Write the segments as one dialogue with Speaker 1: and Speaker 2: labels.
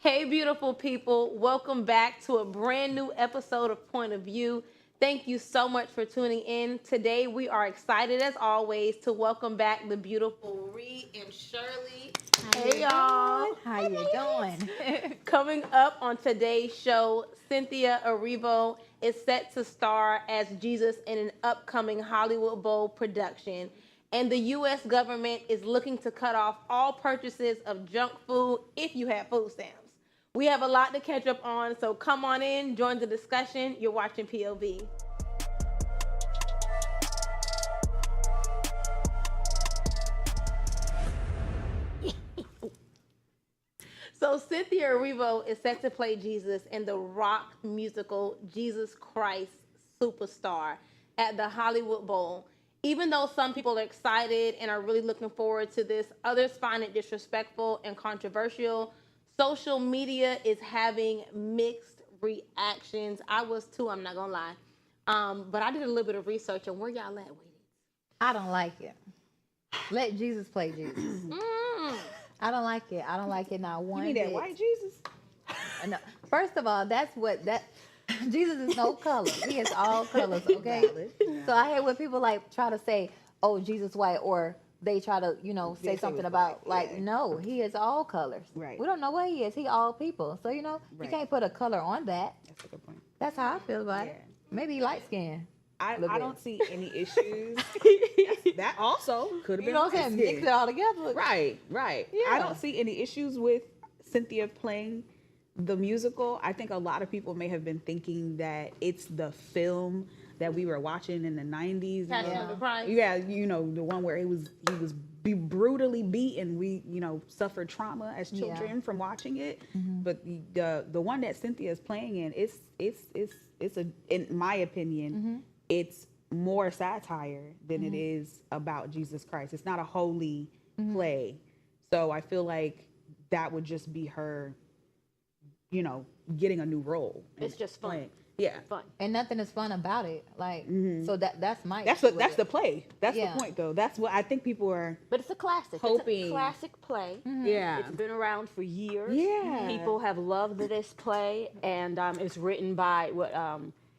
Speaker 1: Hey, beautiful people. Welcome back to a brand new episode of Point of View. Thank you so much for tuning in. Today, we are excited, as always, to welcome back the beautiful Ree and Shirley. Hey, y'all.
Speaker 2: How you doing?
Speaker 1: Coming up on today's show, Cynthia Erivo is set to star as Jesus in an upcoming Hollywood Bowl production. And the U.S. government is looking to cut off all purchases of junk food if you have food stamps. We have a lot to catch up on, so come on in, join the discussion. You're watching POV. So Cynthia Erivo is set to play Jesus in the rock musical Jesus Christ Superstar at the Hollywood Bowl. Even though some people are excited and are really looking forward to this, others find it disrespectful and controversial. Social media is having mixed reactions. I was too, I'm not gonna lie. But I did a little bit of research on where y'all at with it.
Speaker 2: I don't like it. Let Jesus play Jesus. I don't like it. I don't like it not one
Speaker 3: You mean that
Speaker 2: bit.
Speaker 3: white Jesus?
Speaker 2: No. First of all, Jesus is no color. He is all colors, okay? So I hate when people try to say, oh, Jesus white, or they try to, say something about no, he is all colors.
Speaker 3: Right.
Speaker 2: We don't know what he is. He all people. So, you can't put a color on that.
Speaker 3: That's a good point.
Speaker 2: That's how I feel about it. Maybe he light skinned.
Speaker 3: I don't see any issues. That also could have been
Speaker 2: You know what I'm saying? Mix it all together.
Speaker 3: Right.
Speaker 2: Yeah.
Speaker 3: I don't see any issues with Cynthia playing the musical. I think a lot of people may have been thinking that it's the film that we were watching in the 90s.
Speaker 1: Passion of the Christ.
Speaker 3: Yeah, the one where he was brutally beaten. We, suffered trauma as children from watching it.
Speaker 2: Mm-hmm.
Speaker 3: But the one that Cynthia is playing in, it's in my opinion, it's more satire than it is about Jesus Christ. It's not a holy play. So I feel like that would just be her, getting a new role.
Speaker 4: It's just fun.
Speaker 3: Playing. Yeah.
Speaker 4: Fun.
Speaker 2: And nothing is fun about it. So that's my
Speaker 3: That's
Speaker 2: issue
Speaker 3: what that's
Speaker 2: with
Speaker 3: the play. That's
Speaker 2: Yeah.
Speaker 3: the point though. That's what I think people are
Speaker 4: But it's a classic.
Speaker 3: hoping.
Speaker 4: It's a classic play.
Speaker 3: Yeah.
Speaker 4: It's been around for years.
Speaker 3: Yeah.
Speaker 4: People have loved this play, and it's written by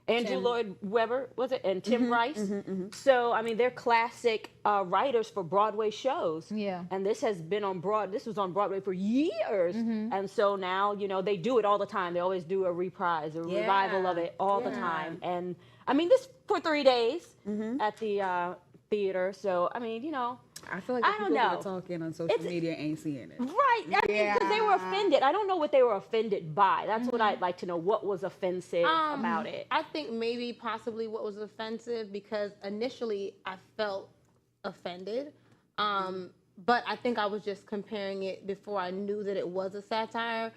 Speaker 4: Andrew Lloyd Webber, was it? And Tim Rice. So, they're classic writers for Broadway shows.
Speaker 2: Yeah.
Speaker 4: And this has been this was on Broadway for years. And so now, they do it all the time. They always do a reprise, a revival of it all the time. And this for 3 days at the theater. So,
Speaker 3: I feel like
Speaker 4: I
Speaker 3: the
Speaker 4: don't
Speaker 3: people that
Speaker 4: know.
Speaker 3: are talking on social media ain't seeing it.
Speaker 4: right. Because they were offended. I don't know what they were offended by. That's what I'd like to know. What was offensive about it?
Speaker 1: I think maybe possibly what was offensive, because initially I felt offended. But I think I was just comparing it before I knew that it was a satire,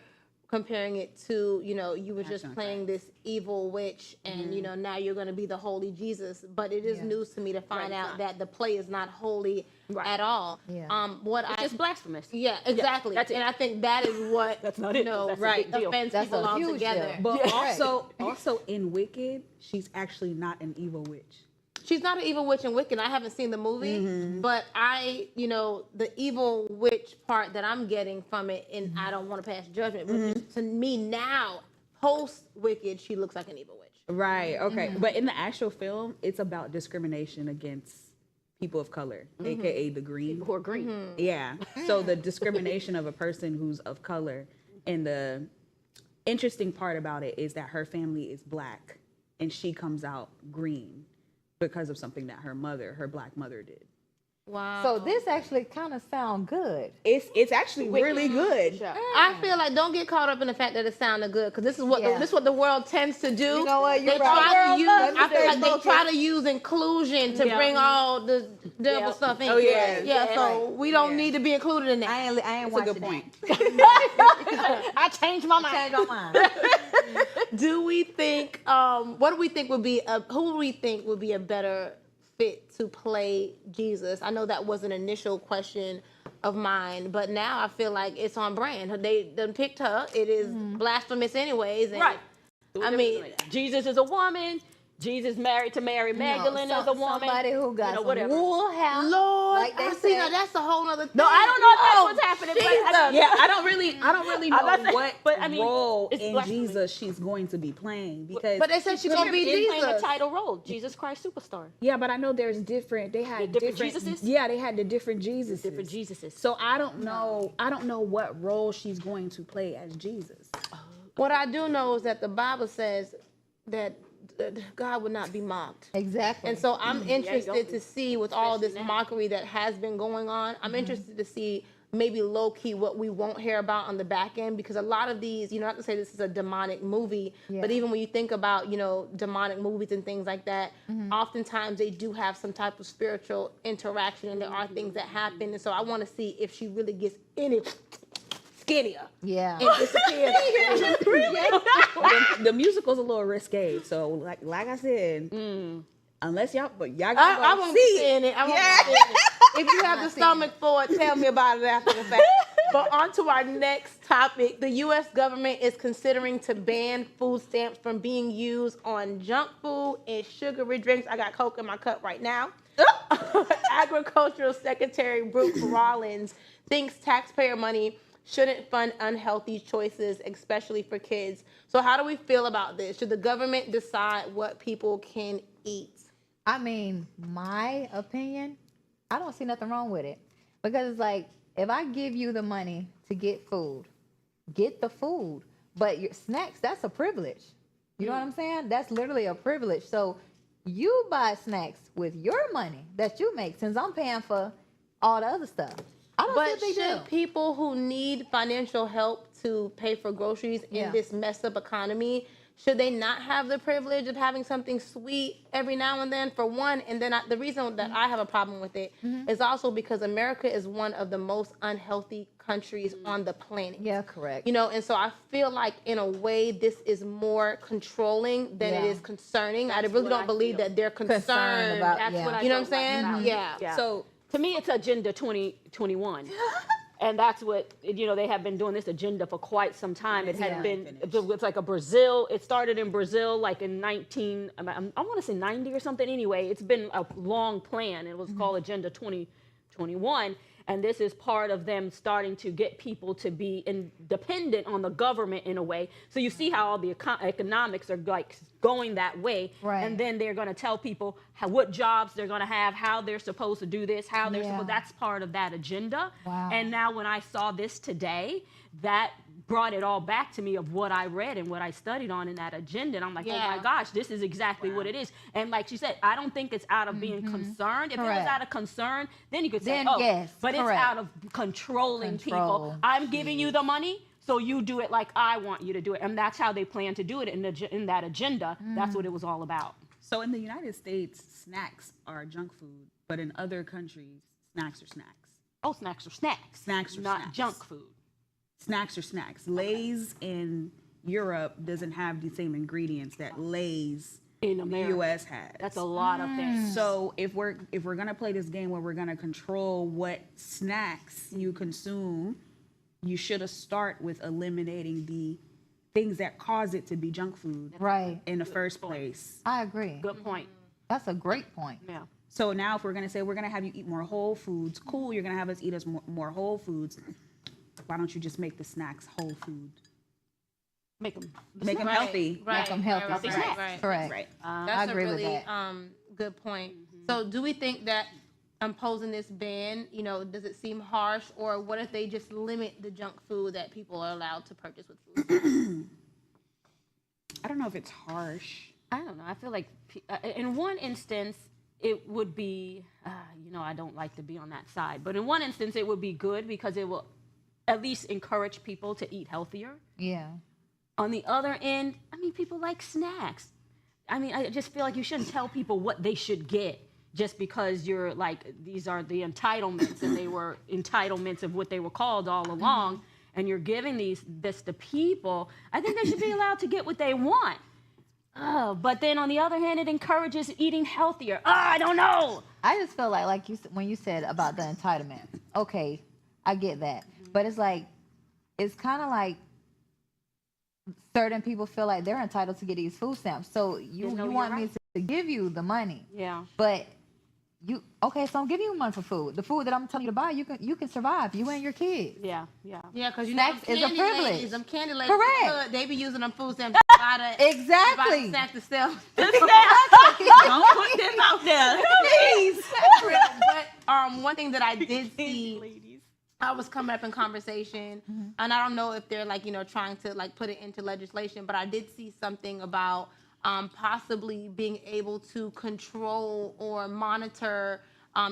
Speaker 1: comparing it to, you were just playing this evil witch and, now you're going to be the holy Jesus. But it is news to me to find out that the play is not holy at all.
Speaker 2: Yeah.
Speaker 4: It's just blasphemous.
Speaker 1: Yeah, exactly.
Speaker 4: that's it.
Speaker 1: And I think that is what,
Speaker 4: That's not it. That's a big deal.
Speaker 1: offends
Speaker 2: That's
Speaker 1: people
Speaker 2: a huge
Speaker 1: altogether.
Speaker 2: deal.
Speaker 3: But
Speaker 2: Yeah.
Speaker 3: also in Wicked, she's actually not an evil witch.
Speaker 1: She's not an evil witch in Wicked. I haven't seen the movie, but the evil witch part that I'm getting from it, and I don't want to pass judgment, but just to me now, post Wicked, she looks like an evil witch.
Speaker 3: Right. Okay. But in the actual film, it's about discrimination against people of color, aka the green.
Speaker 4: Who are green.
Speaker 3: Yeah. So the discrimination of a person who's of color, and the interesting part about it is that her family is black, and she comes out green because of something that her black mother did.
Speaker 1: Wow.
Speaker 2: So this actually kind of sound good.
Speaker 3: It's actually really good.
Speaker 1: I feel like don't get caught up in the fact that it sounded good, because this is what the world tends to do.
Speaker 2: You know what? You're
Speaker 1: They
Speaker 2: right.
Speaker 1: try to use.
Speaker 2: Let me
Speaker 1: I feel
Speaker 2: stay
Speaker 1: like they
Speaker 2: focused.
Speaker 1: try to use inclusion to bring all the devil stuff in.
Speaker 3: Oh, yeah.
Speaker 1: Yeah. So we don't need to be included in that.
Speaker 2: I ain't
Speaker 3: That's a
Speaker 2: watching
Speaker 3: good point.
Speaker 4: I changed my mind.
Speaker 2: Change my mind.
Speaker 1: Do we think? What do we think would be? Who do we think would be a better fit to play Jesus? I know that was an initial question of mine, but now I feel like it's on brand. They done picked her. It is blasphemous anyways. And
Speaker 4: Right.
Speaker 1: I mean,
Speaker 4: Jesus is a woman. Jesus married to Mary Magdalene as a woman.
Speaker 2: Somebody who got some
Speaker 4: whatever.
Speaker 2: wool hair.
Speaker 1: Lord,
Speaker 2: Like they
Speaker 1: I see
Speaker 2: said.
Speaker 1: now. That's a whole other thing.
Speaker 4: No, I don't know if that's what's happening. But
Speaker 3: Yeah, I don't really know
Speaker 4: not saying-
Speaker 3: what
Speaker 4: but I mean,
Speaker 3: role
Speaker 4: it's
Speaker 3: in
Speaker 4: blasphemy.
Speaker 3: Jesus she's going to be playing because.
Speaker 1: But they said she's gonna be
Speaker 4: She's playing a
Speaker 1: Jesus.
Speaker 4: title role, Jesus Christ superstar.
Speaker 3: Yeah, but I know there's different. They had
Speaker 4: different Jesuses?
Speaker 3: Yeah, they had the different Jesuses.
Speaker 4: Different Jesuses.
Speaker 3: So I don't know. I don't know what role she's going to play as Jesus.
Speaker 1: What I do know is that the Bible says that God would not be mocked.
Speaker 2: Exactly.
Speaker 1: And so I'm interested
Speaker 4: don't-
Speaker 1: to see with all this
Speaker 4: especially now.
Speaker 1: mockery that has been going on, I'm interested to see maybe low key what we won't hear about on the back end, because a lot of these, not to say this is a demonic movie, but even when you think about, demonic movies and things like that, oftentimes they do have some type of spiritual interaction and there are things that happen. And so I want to see if she really gets any skinnier.
Speaker 2: Yeah.
Speaker 1: And disappears.
Speaker 3: The musical's a little risque. So like I said, unless y'all
Speaker 1: I
Speaker 3: gotta
Speaker 1: won't
Speaker 3: see
Speaker 1: be seeing it. I won't be seeing it. If you have the stomach for it, tell me about it after the fact. But on to our next topic. The U.S. government is considering to ban food stamps from being used on junk food and sugary drinks. I got Coke in my cup right now. Agricultural Secretary Brooke Rollins thinks taxpayer money shouldn't fund unhealthy choices, especially for kids. So how do we feel about this? Should the government decide what people can eat?
Speaker 2: I mean, my opinion, I don't see nothing wrong with it. Because it's like, if I give you the money to get food, get the food. But your snacks, that's a privilege. You know what I'm saying? That's literally a privilege. So you buy snacks with your money that you make, since I'm paying for all the other stuff. I don't
Speaker 1: But
Speaker 2: see a big deal.
Speaker 1: should people who need financial help to pay for groceries in this messed up economy, should they not have the privilege of having something sweet every now and then, for one? And then the reason that I have a problem with it is also because America is one of the most unhealthy countries on the planet.
Speaker 2: Yeah, correct.
Speaker 1: And so I feel like in a way this is more controlling than it is concerning. I really
Speaker 4: what
Speaker 1: don't
Speaker 4: I
Speaker 1: believe
Speaker 4: feel.
Speaker 1: that they're concerned
Speaker 2: about-
Speaker 4: That's what I
Speaker 1: You know what I'm
Speaker 4: felt
Speaker 1: saying?
Speaker 4: about it.
Speaker 1: Yeah.
Speaker 3: So
Speaker 4: To me, it's Agenda 2021. And that's what, they have been doing this agenda for quite some time. It had been, it's like it started in Brazil like in I want to say 90 or something anyway. It's been a long plan. It was called Agenda 2021. And this is part of them starting to get people to be dependent on the government in a way. So you see how all the economics are like going that way.
Speaker 2: Right.
Speaker 4: And then they're going to tell people what jobs they're going to have, how they're supposed to do this, how they're supposed. That's part of that agenda.
Speaker 2: Wow.
Speaker 4: And now when I saw this today, that brought it all back to me of what I read and what I studied on in that agenda. And I'm like, oh my gosh, this is exactly what it is. And like she said, I don't think it's out of being concerned. If it was out of concern, then you could say, but it's out of controlling people. I'm giving you the money, so you do it like I want you to do it. And that's how they plan to do it in that agenda. That's what it was all about.
Speaker 3: So in the United States, snacks are junk food, but in other countries, snacks are snacks.
Speaker 4: Oh, snacks are snacks.
Speaker 3: Snacks are
Speaker 4: not
Speaker 3: snacks.
Speaker 4: junk food.
Speaker 3: Snacks are snacks. Lay's in Europe doesn't have the same ingredients that Lay's
Speaker 4: In
Speaker 3: the
Speaker 4: America.
Speaker 3: U.S. has.
Speaker 4: That's a lot of things.
Speaker 3: So if we're gonna play this game where we're gonna control what snacks you consume, you should start with eliminating the things that cause it to be junk food
Speaker 2: Right.
Speaker 3: in the first place.
Speaker 2: I agree.
Speaker 4: Good point.
Speaker 2: That's a great point.
Speaker 4: Yeah.
Speaker 3: So now if we're gonna say we're gonna have you eat more whole foods, cool, you're gonna have us eat more whole foods. Why don't you just make the snacks whole food?
Speaker 4: Make them
Speaker 3: Healthy.
Speaker 1: Right.
Speaker 2: Make them healthy.
Speaker 1: Right.
Speaker 2: Correct.
Speaker 3: Right.
Speaker 1: That's
Speaker 2: I agree
Speaker 1: a
Speaker 2: with
Speaker 1: really
Speaker 2: that.
Speaker 1: good point. So do we think that imposing this ban, does it seem harsh, or what if they just limit the junk food that people are allowed to purchase with food?
Speaker 3: I don't know if it's harsh.
Speaker 4: I don't know. I feel like in one instance, it would be, I don't like to be on that side, but in one instance, it would be good because it will at least encourage people to eat healthier.
Speaker 2: Yeah.
Speaker 4: On the other end, people like snacks. I just feel like you shouldn't tell people what they should get just because you're like, these are the entitlements, and they were entitlements of what they were called all along, and you're giving this to people. I think they should be allowed to get what they want. But then on the other hand, it encourages eating healthier. I don't know.
Speaker 2: I just feel like when you said about the entitlement, okay, I get that. But it's kind of like certain people feel like they're entitled to get these food stamps. So you
Speaker 4: No, you're
Speaker 2: want me
Speaker 4: right.
Speaker 2: to to give you the money.
Speaker 4: Yeah.
Speaker 2: But so I'm giving you money for food. The food that I'm telling you to buy, you can survive. You and your kids.
Speaker 4: Yeah.
Speaker 1: Yeah, because
Speaker 2: Snacks is a privilege.
Speaker 1: Them candy ladies,
Speaker 2: Correct.
Speaker 1: they be using them food stamps to buy that.
Speaker 2: Exactly.
Speaker 1: Buy the snack to sell.
Speaker 4: Don't put them out there.
Speaker 1: Please. But one thing that I did see, I was coming up in conversation, and I don't know if they're like, trying to like put it into legislation, but I did see something about possibly being able to control or monitor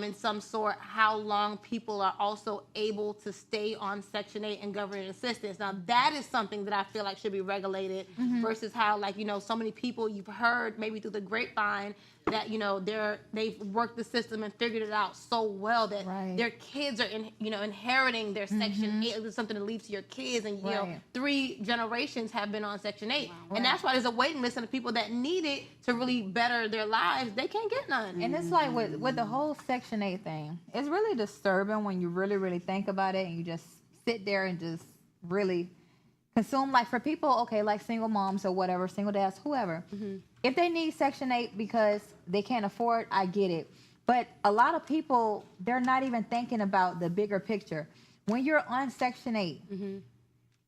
Speaker 1: in some sort how long people are also able to stay on Section 8 and government assistance. Now, that is something that I feel like should be regulated versus how, like, so many people you've heard maybe through the grapevine that, they've worked the system and figured it out so well that their kids are, inheriting their Section 8. It's something to leave to your kids. And, 3 generations have been on Section 8. And that's why there's a waiting list of people that need it to really better their lives. They can't get none.
Speaker 2: And it's like with the whole Section 8 thing, it's really disturbing when you really, really think about it and you just sit there and just really consume. Like for people, okay, like single moms or whatever, single dads, whoever, if they need Section 8 because they can't afford, I get it. But a lot of people, they're not even thinking about the bigger picture. When you're on Section 8,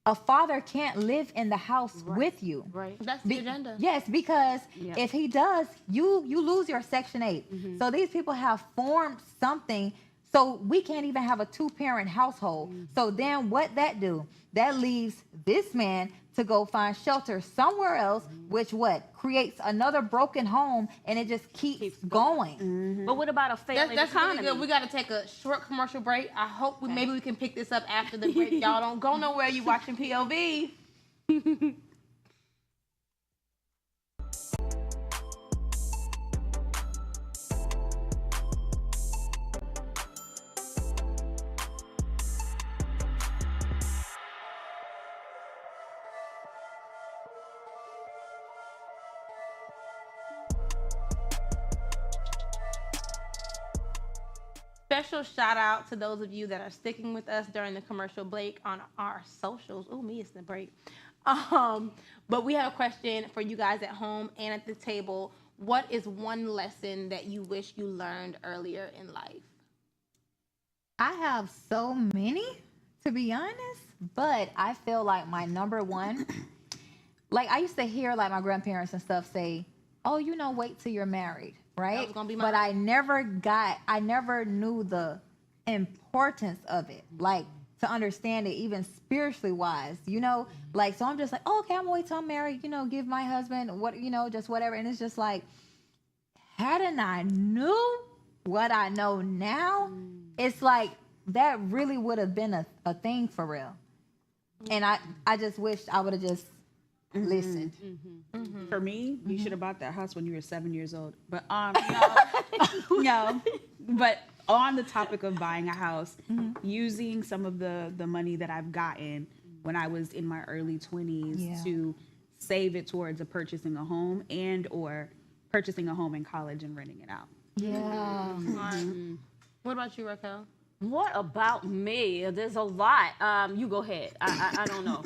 Speaker 2: a father can't live in the house with you.
Speaker 4: Right.
Speaker 1: That's the agenda.
Speaker 2: Yes, because if he does, you lose your Section 8. So these people have formed something. So we can't even have a 2-parent household. So then what that do? That leaves this man to go find shelter somewhere else, which creates another broken home, and it just keeps going.
Speaker 4: But what about a failing
Speaker 1: That's
Speaker 4: economy?
Speaker 1: really good. We got to take a short commercial break. I hope maybe we can pick this up after the break. Y'all don't go nowhere. You watching POV. Special shout out to those of you that are sticking with us during the commercial break on our socials. Oh, me, it's the break. But we have a question for you guys at home and at the table. What is one lesson that you wish you learned earlier in life?
Speaker 2: I have so many, to be honest, but I feel like my number one, like I used to hear like my grandparents and stuff say, oh, wait till you're married. Right? That was gonna be but I never knew the importance of it, like to understand it even spiritually wise, like, so I'm just like, oh, okay, I'm gonna wait till I'm married, give my husband just whatever. And it's just like, hadn't I knew what I know now, it's like that really would have been a thing for real. And I just wish I would have just listened.
Speaker 3: For me, you should have bought that house when you were 7 years old. But no. But on the topic of buying a house, using some of the money that I've gotten when I was in my early 20s to save it towards purchasing a home and or purchasing a home in college and renting it out.
Speaker 2: Yeah.
Speaker 1: What about you, Raquel?
Speaker 4: What about me? There's a lot. You go ahead. I don't know.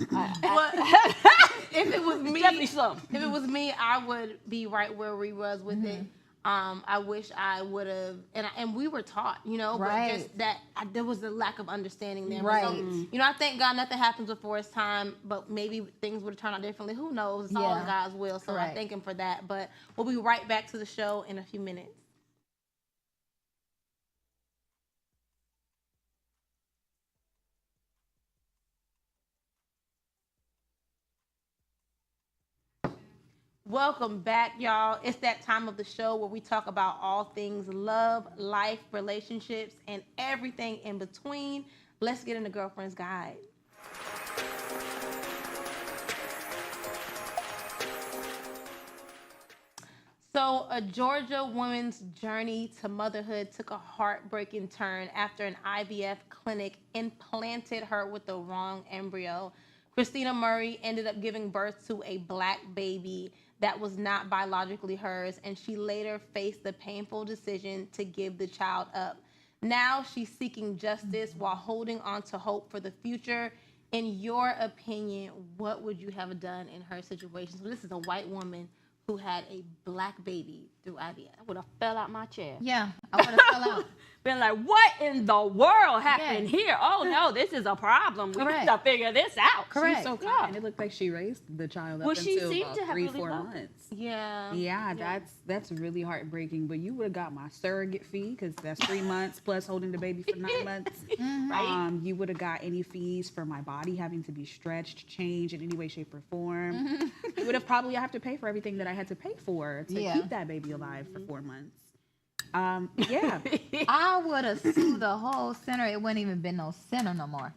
Speaker 1: If it was me,
Speaker 4: definitely some.
Speaker 1: If it was me, I would be right where we was with it. I wish I would have, and we were taught, but just that there was a lack of understanding there.
Speaker 2: Right.
Speaker 1: So, I thank God nothing happens before it's time, but maybe things would have turned out differently. Who knows? It's all in God's will. So I thank Him for that. But we'll be right back to the show in a few minutes. Welcome back, y'all. It's that time of the show where we talk about all things love, life, relationships, and everything in between. Let's get into Girlfriend's Guide. So, a Georgia woman's journey to motherhood took a heartbreaking turn after an IVF clinic implanted her with the wrong embryo. Christina Murray ended up giving birth to a black baby that was not biologically hers, and she later faced the painful decision to give the child up. Now she's seeking justice while holding on to hope for the future. In your opinion, what would you have done in her situation? So this is a white woman who had a black baby through IVF.
Speaker 4: I would have fell out my chair.
Speaker 2: Yeah, I would have fell out.
Speaker 4: Been like, what in the world happened
Speaker 2: Yes.
Speaker 4: here? Oh no, this is a problem. We
Speaker 2: Correct.
Speaker 4: need to figure this out.
Speaker 2: Correct.
Speaker 3: She's so
Speaker 4: Yeah.
Speaker 3: kind. It looked like she raised the child up
Speaker 4: Well, she
Speaker 3: until
Speaker 4: seemed
Speaker 3: about
Speaker 4: to have
Speaker 3: 3-4
Speaker 4: really loved it.
Speaker 3: months.
Speaker 1: Yeah.
Speaker 3: Yeah, that's really heartbreaking. But you would have got my surrogate fee because that's 3 months plus holding the baby for 9 months.
Speaker 4: Right?
Speaker 3: You would have got any fees for my body having to be stretched, changed in any way, shape, or form. You would have probably have to pay for everything that I had to pay for to
Speaker 2: Yeah.
Speaker 3: keep that baby alive for 4 months. Yeah.
Speaker 2: I would have sued the whole center. It wouldn't even been no center no more.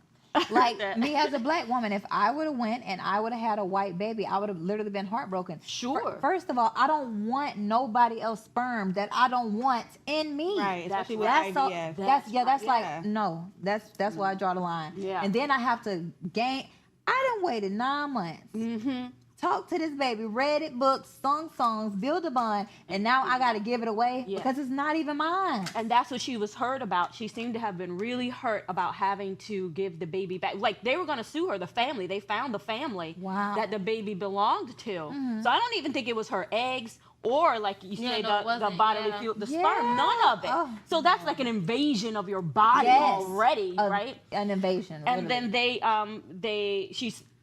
Speaker 2: Like me as a black woman, if I would have went and I would have had a white baby, I would have literally been heartbroken.
Speaker 4: Sure.
Speaker 2: First of all, I don't want nobody else sperm that I don't want in me.
Speaker 3: Right.
Speaker 4: That's
Speaker 3: Especially with
Speaker 2: That's so.
Speaker 3: IVF.
Speaker 2: That's
Speaker 3: Yeah.
Speaker 2: like no. That's where I draw the line.
Speaker 4: Yeah.
Speaker 2: And then I have to gain. I done waited 9 months.
Speaker 4: Mm-hmm.
Speaker 2: Talk to this baby, read it, books, sung songs, build a bond, and now I got to give it away
Speaker 4: Yeah.
Speaker 2: because it's not even mine.
Speaker 4: And that's what she was hurt about. She seemed to have been really hurt about having to give the baby back. Like they were going to sue her, the family. They found the family
Speaker 2: Wow.
Speaker 4: that the baby belonged to. So I don't even think it was her eggs or like you
Speaker 1: Yeah,
Speaker 4: say
Speaker 1: no, it
Speaker 4: the
Speaker 1: wasn't.
Speaker 4: bodily
Speaker 1: Yeah.
Speaker 4: fluid, the
Speaker 2: Yeah.
Speaker 4: sperm, none of it.
Speaker 2: Oh.
Speaker 4: So that's like an invasion of your body
Speaker 2: Yes.
Speaker 4: already, right?
Speaker 2: An invasion.
Speaker 4: And
Speaker 2: literally.
Speaker 4: then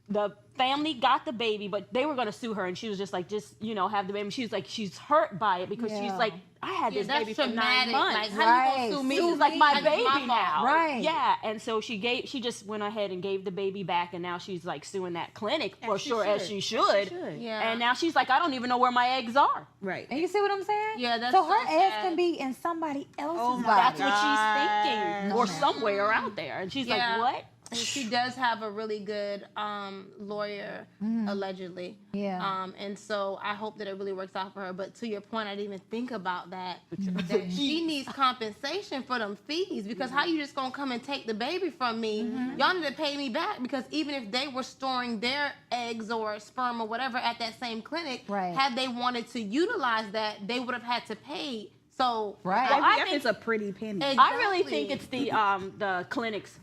Speaker 4: the family got the baby, but they were going to sue her, and she was just like, have the baby. She was like, she's hurt by it because she's
Speaker 2: Yeah.
Speaker 4: like, I had this baby for 9
Speaker 1: traumatic.
Speaker 4: months.
Speaker 1: Like, how you gonna sue me?
Speaker 4: This is like my
Speaker 1: Like, it's
Speaker 4: baby
Speaker 1: my fault.
Speaker 4: now.
Speaker 2: Right.
Speaker 4: Yeah. And so she just went ahead and gave the baby back, and now she's like suing that clinic for
Speaker 3: she
Speaker 4: sure, as
Speaker 3: should.
Speaker 4: she should.
Speaker 1: Yeah.
Speaker 4: And now she's like, I don't even know where my eggs are.
Speaker 3: Right.
Speaker 2: And you see what I'm saying?
Speaker 1: Yeah, that's
Speaker 2: so
Speaker 1: so
Speaker 2: her eggs
Speaker 1: sad.
Speaker 2: can be in somebody else's
Speaker 3: Oh my
Speaker 2: body.
Speaker 4: That's what she's thinking,
Speaker 2: No,
Speaker 4: or
Speaker 2: ma'am.
Speaker 4: somewhere out there. And she's
Speaker 1: Yeah.
Speaker 4: like, what?
Speaker 1: And she does have a really good lawyer, allegedly.
Speaker 2: Yeah.
Speaker 1: And so I hope that it really works out for her. But to your point, I didn't even think about that. That she needs compensation for them fees because how you just gonna come and take the baby from me? Y'all need to pay me back because even if they were storing their eggs or sperm or whatever at that same clinic,
Speaker 2: Right.
Speaker 1: had they wanted to utilize that, they would have had to pay. So
Speaker 2: Right.
Speaker 4: Well, I
Speaker 3: IVF
Speaker 4: think-
Speaker 3: is a pretty penny.
Speaker 4: I really think
Speaker 1: Exactly.
Speaker 4: it's the clinics.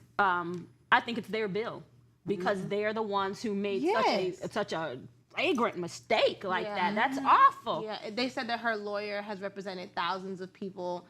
Speaker 4: I think it's their bill because they're the ones who made
Speaker 2: Yes.
Speaker 4: such a flagrant mistake like
Speaker 1: Yeah.
Speaker 4: that. That's awful.
Speaker 1: Yeah, they said that her lawyer has represented thousands of people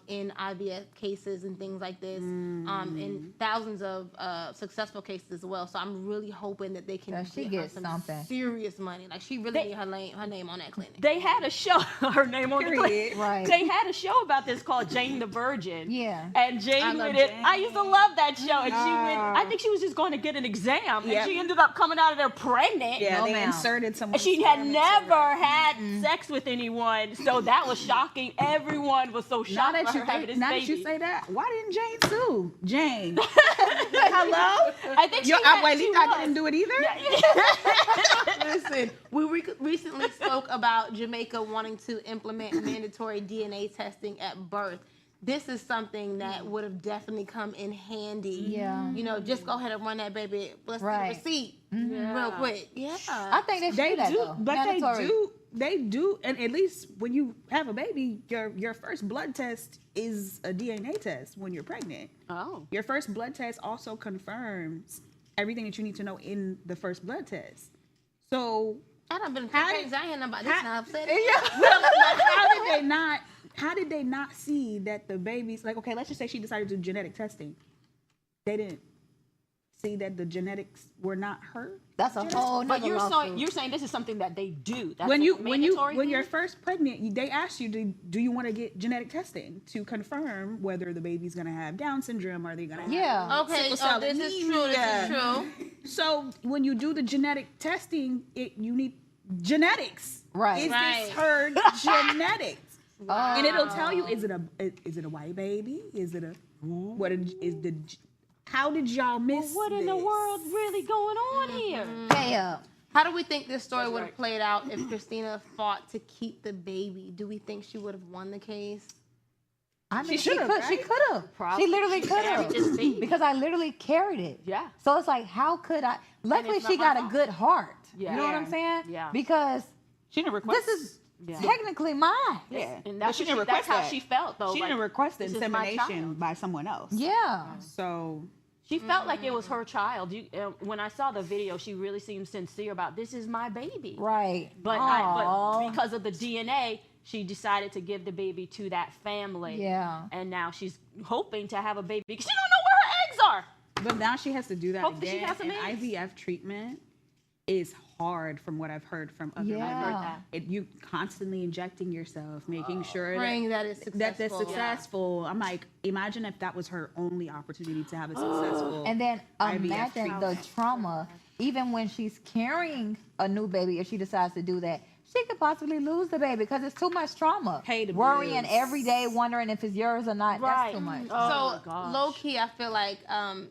Speaker 1: in IVF cases and things like this, and thousands of successful cases as well. So I'm really hoping that they can
Speaker 2: Yeah, she
Speaker 1: get her
Speaker 2: gets
Speaker 1: some
Speaker 2: something.
Speaker 1: serious money. Like she really need her name on that clinic.
Speaker 4: They had a show, her name on the clip.
Speaker 3: Period.
Speaker 2: Right.
Speaker 4: They had a show about this called Jane the Virgin.
Speaker 2: Yeah.
Speaker 4: And Jane
Speaker 1: love
Speaker 4: went in.
Speaker 3: Jane.
Speaker 4: I used to love that show. And she went, I think she was just going to get an exam.
Speaker 3: Yep.
Speaker 4: And she ended up coming out of there pregnant.
Speaker 3: Yeah,
Speaker 2: No,
Speaker 3: they
Speaker 2: ma'am.
Speaker 3: inserted someone.
Speaker 4: And she had never had sex with anyone. So that was shocking. Everyone was so
Speaker 3: Now
Speaker 4: shocked
Speaker 3: that
Speaker 4: by
Speaker 3: you
Speaker 4: her having
Speaker 3: think,
Speaker 4: this
Speaker 3: now
Speaker 4: baby.
Speaker 3: that you say that, why didn't Jane sue? Jane. Hello?
Speaker 4: I think she had,
Speaker 3: Wait,
Speaker 4: she
Speaker 3: I
Speaker 4: was.
Speaker 3: didn't do it either?
Speaker 1: Listen, we recently spoke about Jamaica wanting to implement mandatory DNA testing at birth. This is something that would have definitely come in handy.
Speaker 2: Yeah.
Speaker 1: You know, just go ahead and run that baby. Let's
Speaker 2: Right.
Speaker 1: see the receipt
Speaker 4: Yeah.
Speaker 1: real quick. Yeah.
Speaker 2: I think they should
Speaker 3: They
Speaker 2: do that
Speaker 3: do,
Speaker 2: though.
Speaker 3: but
Speaker 2: Mandatory.
Speaker 3: they do, and at least when you have a baby, your first blood test is a DNA test when you're pregnant.
Speaker 4: Oh.
Speaker 3: Your first blood test also confirms everything that you need to know in the first blood test. So
Speaker 1: I done been
Speaker 3: How
Speaker 1: crazy.
Speaker 3: did-
Speaker 1: I ain't know about this
Speaker 3: how-
Speaker 1: now. I've said
Speaker 3: yeah,
Speaker 1: it.
Speaker 3: well, but how did they not see that the babies, like, okay, let's just say she decided to do genetic testing. They didn't see that the genetics were not her.
Speaker 2: That's a whole
Speaker 4: But
Speaker 2: nother
Speaker 4: you're
Speaker 2: lawsuit.
Speaker 4: saying this is something that they do. That's
Speaker 3: When
Speaker 4: a
Speaker 3: you're
Speaker 4: mandatory
Speaker 3: first pregnant, they ask you, do you want to get genetic testing to confirm whether the baby's gonna have Down syndrome, or are they gonna have
Speaker 2: Yeah.
Speaker 1: Okay,
Speaker 3: sickle cell
Speaker 1: this is true. This is
Speaker 3: anemia?
Speaker 1: true.
Speaker 3: So when you do the genetic testing, you need genetics.
Speaker 2: Right.
Speaker 3: Is
Speaker 1: Right.
Speaker 3: this her genetics?
Speaker 2: Oh.
Speaker 3: And it'll tell you, is it a white baby? Is it a how did y'all miss
Speaker 4: What in the
Speaker 3: this?
Speaker 4: world really going on here?
Speaker 2: Pay up.
Speaker 1: How do we think this story
Speaker 4: That's
Speaker 1: would have
Speaker 4: right.
Speaker 1: played out if Christina fought to keep the baby? Do we think she would have won the case?
Speaker 2: I mean,
Speaker 3: should've,
Speaker 2: She
Speaker 3: right?
Speaker 2: could have.
Speaker 4: Probably.
Speaker 2: She literally
Speaker 4: She
Speaker 2: could
Speaker 4: carried
Speaker 2: have.
Speaker 4: this baby.
Speaker 2: Because I literally carried it.
Speaker 4: Yeah.
Speaker 2: So it's like, how could I? Luckily,
Speaker 1: it's
Speaker 2: she
Speaker 1: not my
Speaker 2: got a
Speaker 1: fault.
Speaker 2: good heart.
Speaker 4: Yeah.
Speaker 2: You know what I'm
Speaker 3: Yeah.
Speaker 2: saying?
Speaker 4: Yeah.
Speaker 2: Because
Speaker 3: She didn't request.
Speaker 2: this is
Speaker 4: Yeah.
Speaker 2: technically mine.
Speaker 3: Yeah,
Speaker 4: And
Speaker 3: but
Speaker 4: that's,
Speaker 3: she
Speaker 4: what
Speaker 3: didn't
Speaker 4: that's
Speaker 3: request
Speaker 4: how
Speaker 3: that.
Speaker 4: she felt, though.
Speaker 3: She
Speaker 4: like,
Speaker 3: didn't request
Speaker 4: this is my
Speaker 3: insemination
Speaker 4: child.
Speaker 3: by someone else.
Speaker 2: Yeah.
Speaker 3: So
Speaker 4: She felt like it was her child. When I saw the video, she really seemed sincere about, this is my baby.
Speaker 2: Right.
Speaker 4: But because of the DNA, she decided to give the baby to that family.
Speaker 2: Yeah.
Speaker 4: And now she's hoping to have a baby because she don't know where her eggs are.
Speaker 3: But now she has to do that
Speaker 4: Hopefully she
Speaker 3: again.
Speaker 4: has some
Speaker 3: And
Speaker 4: eggs.
Speaker 3: IVF treatment is hard from what I've heard from other
Speaker 2: Yeah.
Speaker 3: women. You constantly injecting yourself, making sure
Speaker 1: Praying that it's
Speaker 3: that they're
Speaker 1: successful.
Speaker 3: successful. I'm like, imagine if that was her only opportunity to have a successful
Speaker 2: And then
Speaker 3: IVF
Speaker 2: imagine the
Speaker 3: treatment.
Speaker 2: trauma, even when she's carrying a new baby, if she decides to do that, she could possibly lose the baby because it's too much trauma.
Speaker 3: Pay the
Speaker 2: Worrying
Speaker 3: bills.
Speaker 2: every day, wondering if it's yours or not.
Speaker 4: Right.
Speaker 2: That's too much.
Speaker 4: Oh,
Speaker 1: So
Speaker 4: my gosh.
Speaker 1: low key, I feel like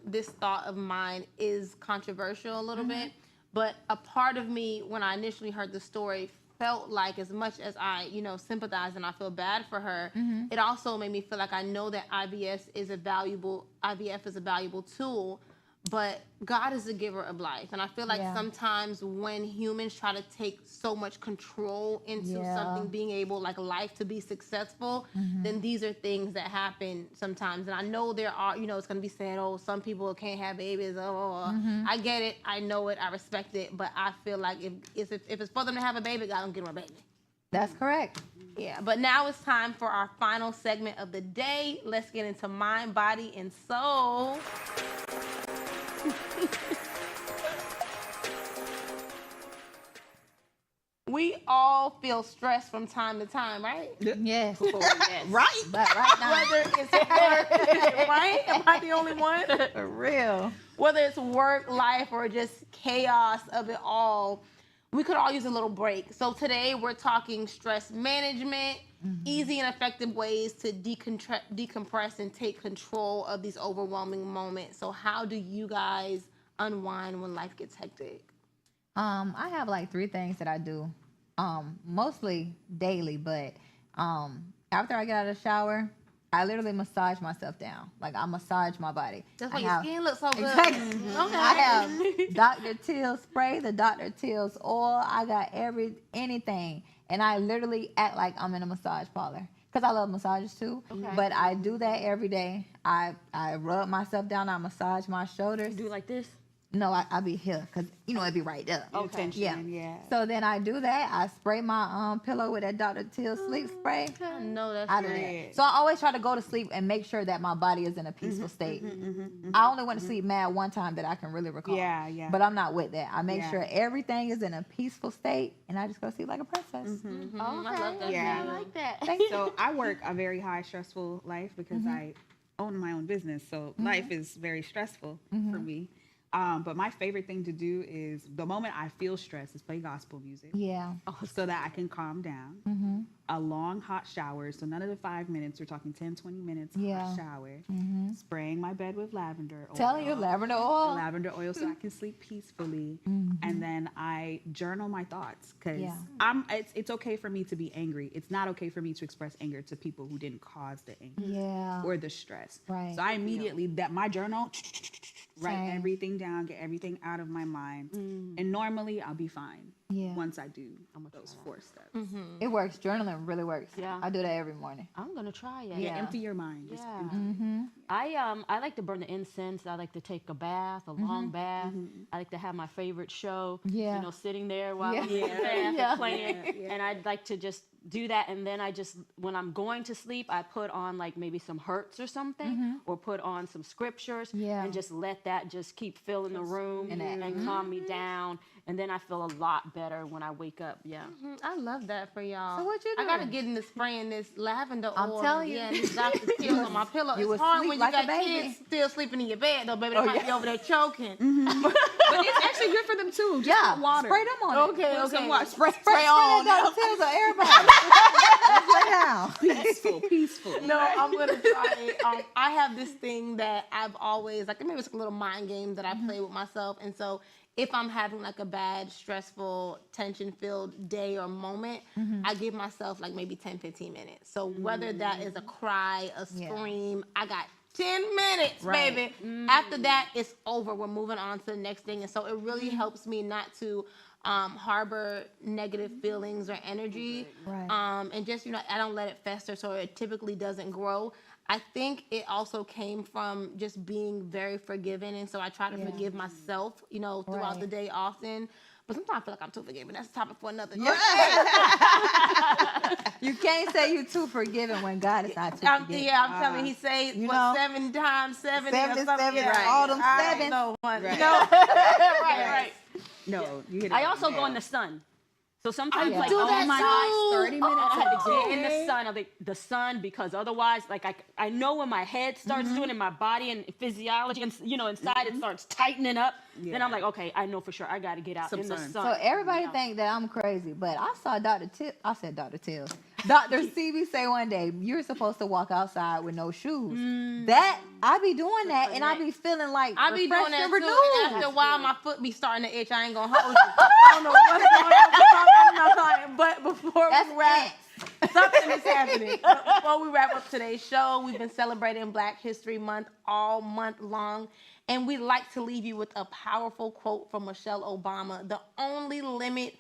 Speaker 1: this thought of mine is controversial a little bit, but a part of me, when I initially heard the story, felt like as much as I, sympathize and I feel bad for her, it also made me feel like I know that IVF is a valuable tool, but God is the giver of life. And I feel like
Speaker 2: Yeah.
Speaker 1: sometimes when humans try to take so much control into
Speaker 2: Yeah.
Speaker 1: something being able, like life to be successful, then these are things that happen sometimes. And I know there are, it's going to be said, oh, some people can't have babies. I get it. I know it. I respect it. But I feel like if it's for them to have a baby, God don't give them a baby.
Speaker 2: That's correct.
Speaker 1: Yeah, but now it's time for our final segment of the day. Let's get into mind, body, and soul. We all feel stressed from time to time, right?
Speaker 2: Yes.
Speaker 3: Right?
Speaker 2: But right now,
Speaker 1: Whether it's work, right? Am I the only one?
Speaker 2: for real.
Speaker 1: Whether it's work, life, or just chaos of it all, we could all use a little break. So today we're talking stress management, easy and effective ways to decompress and take control of these overwhelming moments. So how do you guys unwind when life gets hectic?
Speaker 2: I have like 3 things that I do, mostly daily, but after I get out of the shower, I literally massage myself down. Like I massage my body.
Speaker 1: That's
Speaker 2: I
Speaker 1: why your
Speaker 2: have-
Speaker 1: skin looks so good.
Speaker 2: Exactly.
Speaker 1: Okay.
Speaker 2: I have Dr. Teal's spray, the Dr. Teal's oil. I got anything, and I literally act like I'm in a massage parlor because I love massages too.
Speaker 1: Okay.
Speaker 2: But I do that every day. I rub myself down. I massage my shoulders.
Speaker 4: Do like this.
Speaker 2: No, I be here because it'd be right there.
Speaker 3: Okay. Yeah.
Speaker 2: So then I do that. I spray my pillow with that Dr. Teal sleep spray.
Speaker 1: I know that's
Speaker 2: I do
Speaker 1: right.
Speaker 2: that. So I always try to go to sleep and make sure that my body is in a peaceful state. I only went to sleep mad one time that I can really recall.
Speaker 3: Yeah.
Speaker 2: But I'm not with that. I make
Speaker 3: Yeah.
Speaker 2: sure everything is in a peaceful state, and I just go sleep like a princess.
Speaker 1: I love that.
Speaker 3: Yeah.
Speaker 1: I
Speaker 4: like that.
Speaker 2: Thank you.
Speaker 3: So I work a very high stressful life because I own my own business. So life is very stressful for me. But my favorite thing to do is the moment I feel stressed is play gospel music.
Speaker 2: Yeah.
Speaker 3: So that I can calm down. A long hot shower. So none of the 5 minutes. We're talking 10, 20 minutes
Speaker 2: Yeah.
Speaker 3: hot shower. Spraying my bed with lavender oil.
Speaker 2: Telling you, lavender oil.
Speaker 3: Lavender oil so I can sleep peacefully. And then I journal my thoughts because
Speaker 2: Yeah.
Speaker 3: it's okay for me to be angry. It's not okay for me to express anger to people who didn't cause the anger
Speaker 2: Yeah.
Speaker 3: or the stress.
Speaker 2: Right.
Speaker 3: So I immediately, that my journal, write
Speaker 2: Same.
Speaker 3: everything down, get everything out of my mind. And normally I'll be fine
Speaker 2: Yeah.
Speaker 3: once I do those 4 steps.
Speaker 2: It works. Journaling really works.
Speaker 4: Yeah.
Speaker 2: I do that every morning.
Speaker 4: I'm gonna try it.
Speaker 3: Yeah, empty your mind. Just
Speaker 4: Yeah.
Speaker 3: empty.
Speaker 4: I like to burn the incense. I like to take a bath, a long bath. I like to have my favorite show.
Speaker 2: Yeah.
Speaker 4: Sitting there while
Speaker 2: Yeah.
Speaker 4: I'm in the bath
Speaker 2: Yeah.
Speaker 4: and playing. And I'd like to just do that, and then I just, when I'm going to sleep, I put on like maybe some Hertz or something, or put on some scriptures,
Speaker 2: Yeah.
Speaker 4: and just let that just keep filling the room
Speaker 2: And that-
Speaker 4: and calm me down. And then I feel a lot better when I wake up. Yeah.
Speaker 1: I love that for y'all.
Speaker 2: So what you
Speaker 1: I gotta
Speaker 2: doing?
Speaker 1: get into spraying this lavender
Speaker 2: I'm
Speaker 1: oil.
Speaker 2: telling you.
Speaker 1: Yeah, these Dr. Teal's on my pillow.
Speaker 2: you
Speaker 1: It's
Speaker 2: would
Speaker 1: hard
Speaker 2: sleep
Speaker 1: when
Speaker 2: like
Speaker 1: you
Speaker 2: a
Speaker 1: got
Speaker 2: baby.
Speaker 1: kids still sleeping in your bed though, baby. They might be over there choking.
Speaker 3: But it's actually good for them too. Just
Speaker 2: Yeah.
Speaker 3: put water.
Speaker 2: Spray them on it.
Speaker 1: Okay,
Speaker 3: Put some
Speaker 1: okay.
Speaker 3: water. Spray
Speaker 2: Spray
Speaker 3: on.
Speaker 2: that Dr. Teal's on everybody. Let's lay down.
Speaker 3: Peaceful.
Speaker 1: No, I'm gonna try it. I have this thing that I've always like. Maybe it's like a little mind game that I play with myself. And so, if I'm having like a bad, stressful, tension-filled day or moment, I give myself like maybe 10, 15 minutes. So whether that is a cry, a
Speaker 2: Yeah.
Speaker 1: scream, I got 10 minutes,
Speaker 2: Right.
Speaker 1: baby. After that, it's over. We're moving on to the next thing. And so it really helps me not to harbor negative feelings or energy.
Speaker 2: Right.
Speaker 1: And just, I don't let it fester, so it typically doesn't grow. I think it also came from just being very forgiving. And so I try to forgive myself, throughout
Speaker 2: Right.
Speaker 1: the day often. But sometimes I feel like I'm too forgiving. That's a topic for another day.
Speaker 2: You can't say you too forgiving when God is not too forgiving.
Speaker 1: I'm telling you, he say,
Speaker 2: you know,
Speaker 1: 7 times 70 or
Speaker 2: 7
Speaker 1: something.
Speaker 2: 7,
Speaker 1: Yeah,
Speaker 2: all them
Speaker 1: I
Speaker 2: sevens.
Speaker 1: know, honey.
Speaker 3: Right.
Speaker 1: Right.
Speaker 3: No, you hit it
Speaker 4: I
Speaker 3: on
Speaker 4: also
Speaker 3: the
Speaker 4: go in
Speaker 3: nail.
Speaker 4: the sun. So sometimes,
Speaker 2: Yeah.
Speaker 4: like,
Speaker 1: do
Speaker 4: oh
Speaker 1: that
Speaker 4: my
Speaker 1: too.
Speaker 4: God,
Speaker 3: 30 minutes
Speaker 4: I had to
Speaker 3: a
Speaker 4: get in the
Speaker 3: day.
Speaker 4: sun. I'm like, the sun, because otherwise, like, I know when my head starts doing it, my body and physiology, and inside it starts tightening up. Then I'm
Speaker 3: Yeah.
Speaker 4: like, okay, I know for sure I got to get out
Speaker 3: Some
Speaker 4: in the
Speaker 3: sun.
Speaker 4: sun.
Speaker 2: So everybody think that I'm crazy, but I saw Dr. CB say one day, you're supposed to walk outside with no shoes. That, I be doing that, and I be feeling like
Speaker 1: I be doing
Speaker 2: refreshed
Speaker 1: that
Speaker 2: and
Speaker 1: too.
Speaker 2: renewed.
Speaker 1: And after a while, my foot be starting to itch. I ain't gonna hold you. I don't know what's going on. I'm not lying. But before
Speaker 2: That's
Speaker 1: we wrap,
Speaker 2: ants.
Speaker 1: something is happening. But before we wrap up today's show, we've been celebrating Black History Month all month long. And we'd like to leave you with a powerful quote from Michelle Obama. The only limit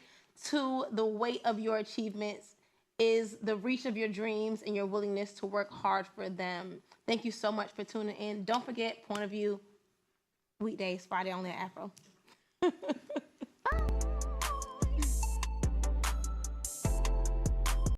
Speaker 1: to the weight of your achievements is the reach of your dreams and your willingness to work hard for them. Thank you so much for tuning in. Don't forget, Point of View, weekdays, Friday only at Afro.